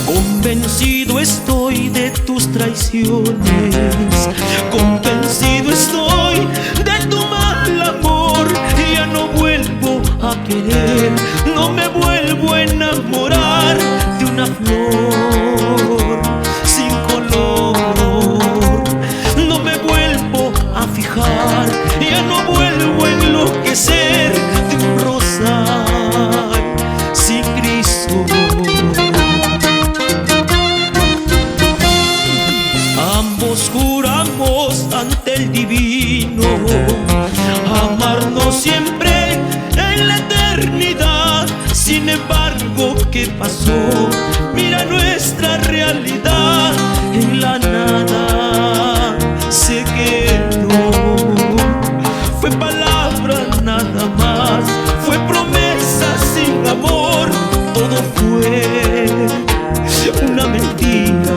Convencido estoy de tus traiciones, convencido estoy de tu mal amor. Ya no vuelvo a querer, no me vuelvo a enamorar de una flor sin color. No me vuelvo a fijar, ya no vuelvo a enloquecer de un rosal sin Cristo. Ambos juramos ante el divino amarnos siempre en la eternidad. Sin embargo, ¿qué pasó? Mira nuestra realidad, en la nada se quedó. Fue palabra nada más, fue promesa sin amor, todo fue una mentira.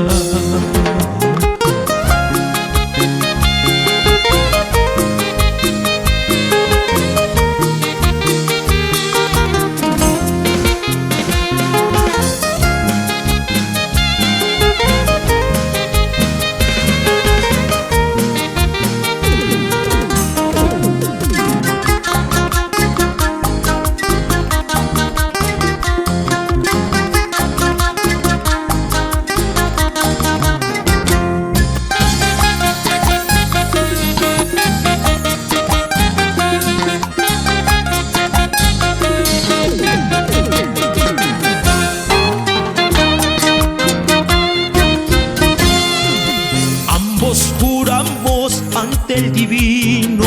Juramos ante el divino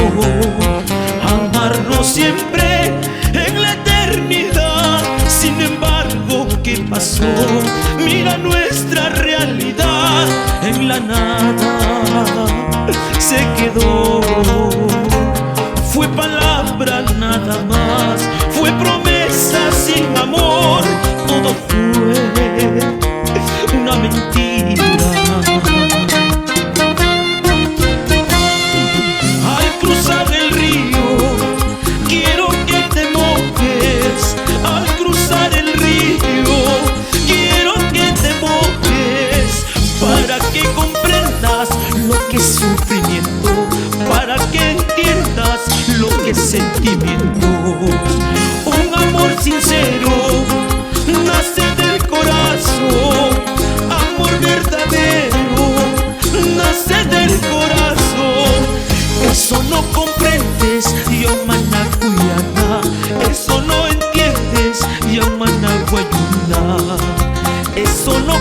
amarnos siempre en la eternidad. Sin embargo, ¿qué pasó? Mira nuestra realidad, en la nada se quedó. Fue palabra nada más, fue promesa sin amor, todo fue una mentira. Sufrimiento, para que entiendas lo que es sentimiento. Un amor sincero nace del corazón, amor verdadero nace del corazón. Eso no comprendes, Yomana Cuyana, eso no entiendes, Yomana Guayuna. Eso no